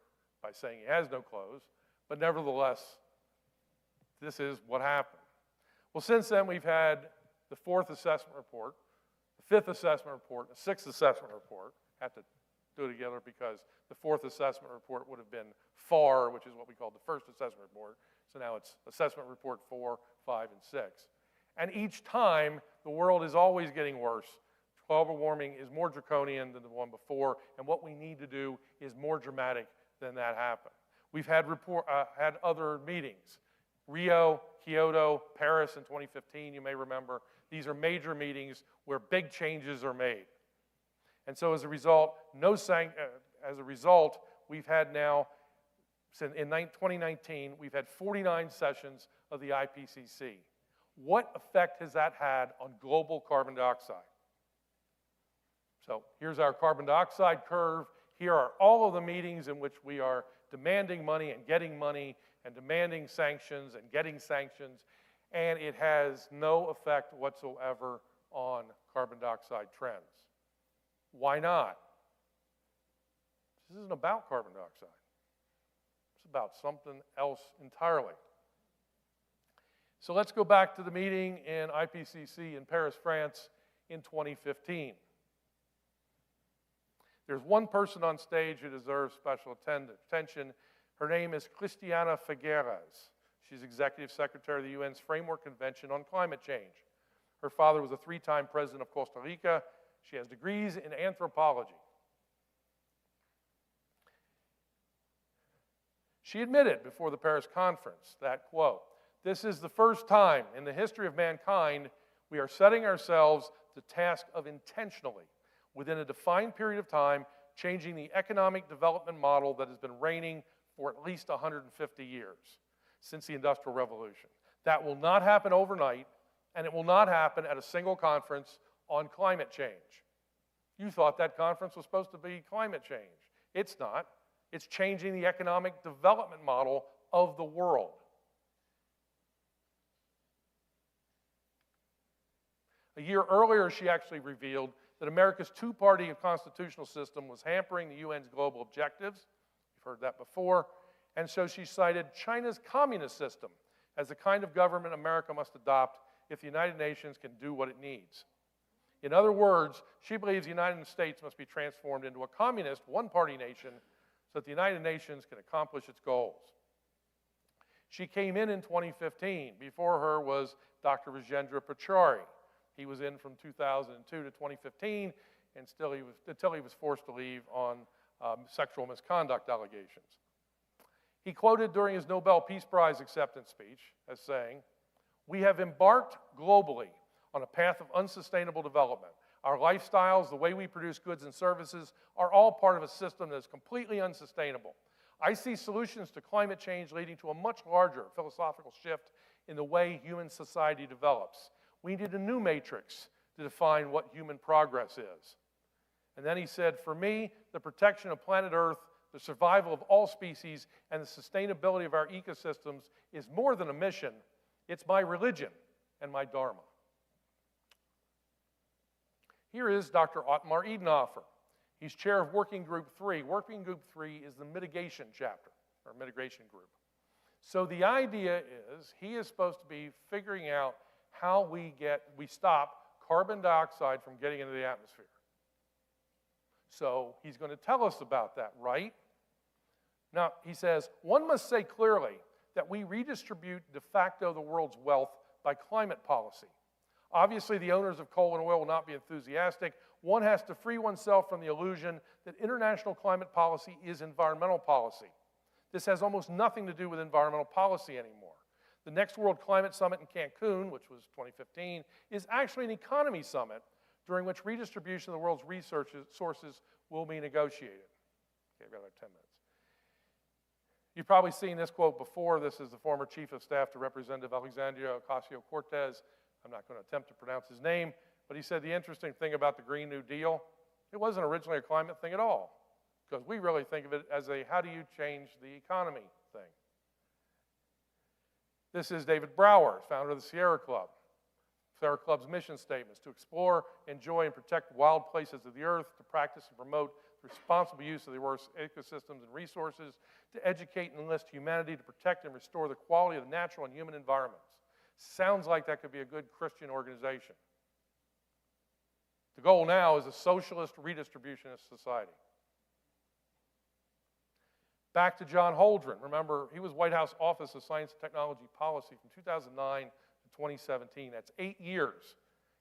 by saying he has no clothes, but nevertheless, this is what happened. Well, since then, we've had the 4th assessment report, the 5th assessment report, the 6th assessment report. I have to do it together because the 4th assessment report would have been FAR, which is what we call the 1st assessment report. So now it's assessment report 4, 5, and 6. And each time, the world is always getting worse. Global warming is more draconian than the one before, and what we need to do is more dramatic than that happen. We've had other meetings. Rio, Kyoto, Paris in 2015, you may remember. These are major meetings where big changes are made. And so as a result, we've had now, in 2019, we've had 49 sessions of the IPCC. What effect has that had on global carbon dioxide? So here's our carbon dioxide curve. Here are all of the meetings in which we are demanding money and getting money and demanding sanctions and getting sanctions, and it has no effect whatsoever on carbon dioxide trends. Why not? This isn't about carbon dioxide. It's about something else entirely. So let's go back to the meeting in IPCC in Paris, France in 2015. There's one person on stage who deserves special attention. Her name is Christiana Figueres. She's Executive Secretary of the UN's Framework Convention on Climate Change. Her father was a 3-time president of Costa Rica. She has degrees in anthropology. She admitted before the Paris conference that, quote, "This is the first time in the history of mankind we are setting ourselves the task of intentionally, within a defined period of time, changing the economic development model that has been reigning for at least 150 years since the Industrial Revolution. That will not happen overnight, and it will not happen at a single conference on climate change." You thought that conference was supposed to be climate change. It's not. It's changing the economic development model of the world. A year earlier, she actually revealed that America's two-party constitutional system was hampering the UN's global objectives. You've heard that before. And so she cited China's communist system as the kind of government America must adopt if the United Nations can do what it needs. In other words, she believes the United States must be transformed into a communist, one-party nation so that the United Nations can accomplish its goals. She came in 2015. Before her was Dr. Rajendra Pachauri. He was in from 2002 to 2015, and until he was forced to leave on sexual misconduct allegations. He quoted during his Nobel Peace Prize acceptance speech as saying, "We have embarked globally on a path of unsustainable development. Our lifestyles, the way we produce goods and services, are all part of a system that is completely unsustainable. I see solutions to climate change leading to a much larger philosophical shift in the way human society develops. We need a new matrix to define what human progress is." And then he said, "For me, the protection of planet Earth, the survival of all species, and the sustainability of our ecosystems is more than a mission. It's my religion and my dharma." Here is Dr. Otmar Edenhofer. He's chair of Working Group 3. Working Group 3 is the mitigation chapter, or mitigation group. So the idea is he is supposed to be figuring out how we stop carbon dioxide from getting into the atmosphere. So he's going to tell us about that, right? Now, he says, "One must say clearly that we redistribute de facto the world's wealth by climate policy. Obviously, the owners of coal and oil will not be enthusiastic. One has to free oneself from the illusion that international climate policy is environmental policy. This has almost nothing to do with environmental policy anymore. The next World Climate Summit in Cancun, which was 2015, is actually an economy summit during which redistribution of the world's resources will be negotiated." Okay, I've got like 10 minutes. You've probably seen this quote before. This is the former Chief of Staff to Representative Alexandria Ocasio-Cortez. I'm not going to attempt to pronounce his name, But he said the interesting thing about the Green New Deal, it wasn't originally a climate thing at all, because we really think of it as a how do you change the economy thing. This is David Brower, founder of the Sierra Club. Sierra Club's mission statement is to explore, enjoy, and protect wild places of the earth, to practice and promote the responsible use of the Earth's ecosystems and resources, to educate and enlist humanity to protect and restore the quality of the natural and human environments. Sounds like that could be a good Christian organization. The goal now is a socialist redistributionist society. Back to John Holdren. Remember, he was White House Office of Science and Technology Policy from 2009 to 2017. That's 8 years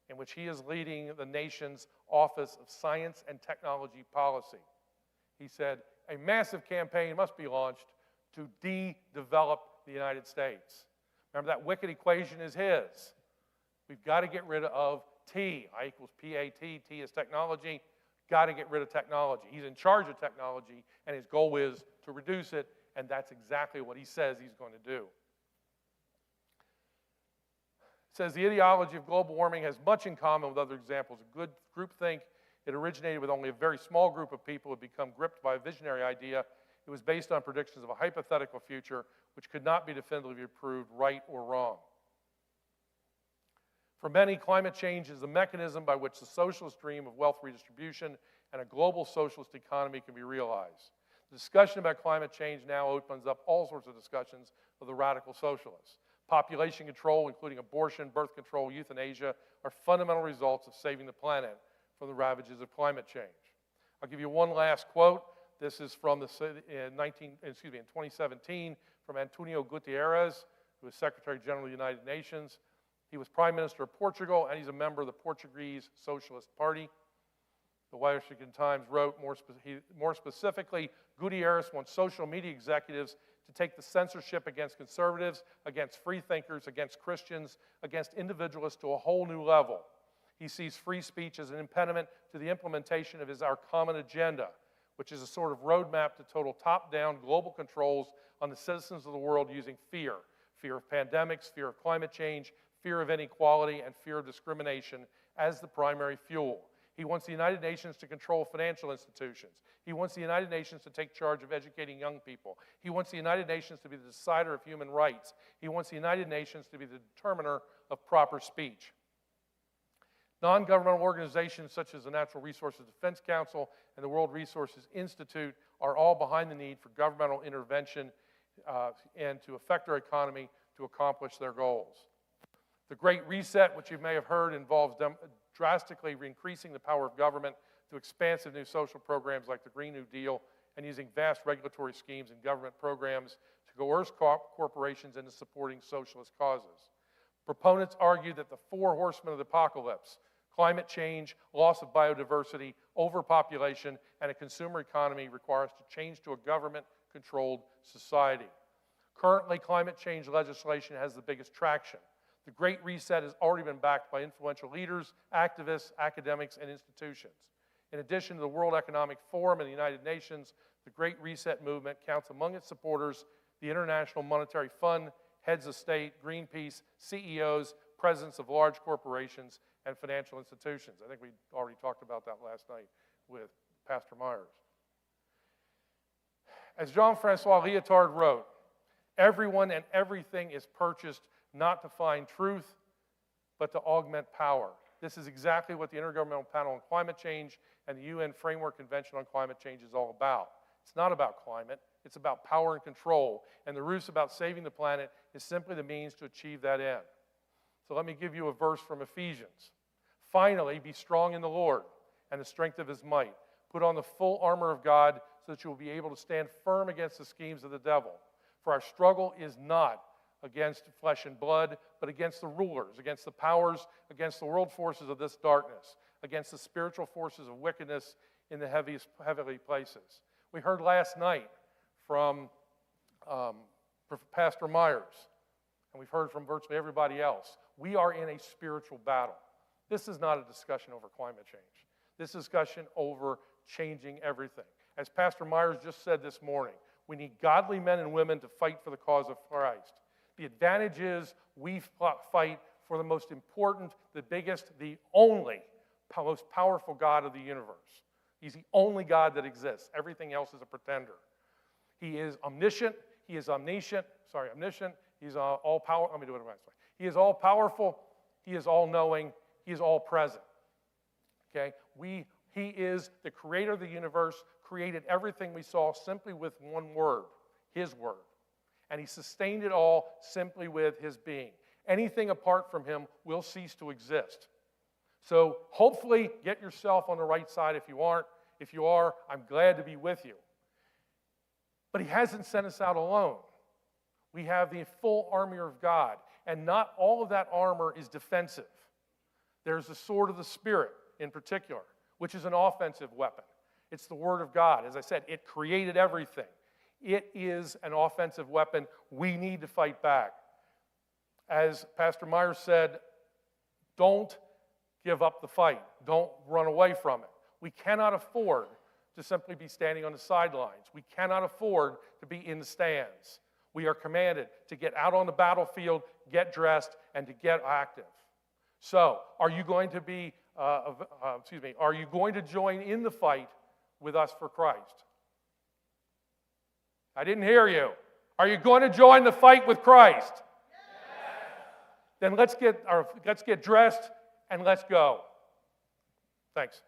in which he is leading the nation's Office of Science and Technology Policy. He said, a massive campaign must be launched to de-develop the United States. Remember, that wicked equation is his. We've got to get rid of T. I equals P-A-T. T is technology. Got to get rid of technology. He's in charge of technology, and his goal is to reduce it, and that's exactly what he says he's going to do. It says the ideology of global warming has much in common with other examples of good groupthink. It originated with only a very small group of people who had become gripped by a visionary idea. It was based on predictions of a hypothetical future which could not be definitively proved right or wrong. For many, climate change is the mechanism by which the socialist dream of wealth redistribution and a global socialist economy can be realized. The discussion about climate change now opens up all sorts of discussions of the radical socialists. Population control, including abortion, birth control, euthanasia, are fundamental results of saving the planet from the ravages of climate change. I'll give you one last quote. This is from in 2017 from Antonio Guterres, who was Secretary General of the United Nations. He was Prime Minister of Portugal, and he's a member of the Portuguese Socialist Party. The Washington Times wrote more specifically, Guterres wants social media executives to take the censorship against conservatives, against free thinkers, against Christians, against individualists to a whole new level. He sees free speech as an impediment to the implementation of our common agenda, which is a sort of roadmap to total top-down global controls on the citizens of the world using fear. Fear of pandemics, fear of climate change, fear of inequality, and fear of discrimination as the primary fuel. He wants the United Nations to control financial institutions. He wants the United Nations to take charge of educating young people. He wants the United Nations to be the decider of human rights. He wants the United Nations to be the determiner of proper speech. Non-governmental organizations such as the Natural Resources Defense Council and the World Resources Institute are all behind the need for governmental intervention and to affect our economy to accomplish their goals. The Great Reset, which you may have heard, involves drastically increasing the power of government through expansive new social programs like the Green New Deal and using vast regulatory schemes and government programs to coerce corporations into supporting socialist causes. Proponents argue that the four horsemen of the apocalypse, climate change, loss of biodiversity, overpopulation, and a consumer economy require us to change to a government-controlled society. Currently, climate change legislation has the biggest traction. The Great Reset has already been backed by influential leaders, activists, academics, and institutions. In addition to the World Economic Forum and the United Nations, the Great Reset movement counts among its supporters the International Monetary Fund, heads of state, Greenpeace, CEOs, presidents of large corporations, and financial institutions. I think we already talked about that last night with Pastor Myers. As Jean-Francois Lyotard wrote, everyone and everything is purchased not to find truth, but to augment power. This is exactly what the Intergovernmental Panel on Climate Change and the UN Framework Convention on Climate Change is all about. It's not about climate, it's about power and control, and the ruse about saving the planet is simply the means to achieve that end. So let me give you a verse from Ephesians. Finally, be strong in the Lord and the strength of his might. Put on the full armor of God so that you will be able to stand firm against the schemes of the devil. For our struggle is not against flesh and blood, but against the rulers, against the powers, against the world forces of this darkness, against the spiritual forces of wickedness in the heavenly places. We heard last night from Pastor Myers, and we've heard from virtually everybody else. We are in a spiritual battle. This is not a discussion over climate change. This is a discussion over changing everything. As Pastor Myers just said this morning, we need godly men and women to fight for the cause of Christ. The advantage is we fight for the most important, the biggest, the only, most powerful God of the universe. He's the only God that exists. Everything else is a pretender. He is omniscient. He is omniscient. He's all powerful. Let me do it my way. He is all powerful. He is all knowing. He is all present. Okay? He is the creator of the universe, created everything we saw simply with one word, his word. And he sustained it all simply with his being. Anything apart from him will cease to exist. So hopefully get yourself on the right side if you aren't. If you are, I'm glad to be with you. But he hasn't sent us out alone. We have the full armor of God. And not all of that armor is defensive. There's the sword of the Spirit in particular, which is an offensive weapon. It's the Word of God. As I said, it created everything. It is an offensive weapon. We need to fight back. As Pastor Myers said, don't give up the fight. Don't run away from it. We cannot afford to simply be standing on the sidelines. We cannot afford to be in the stands. We are commanded to get out on the battlefield, get dressed, and to get active. So, are you going to are you going to join in the fight with us for Christ? I didn't hear you. Are you going to join the fight with Christ? Yes. Then let's get dressed and let's go. Thanks.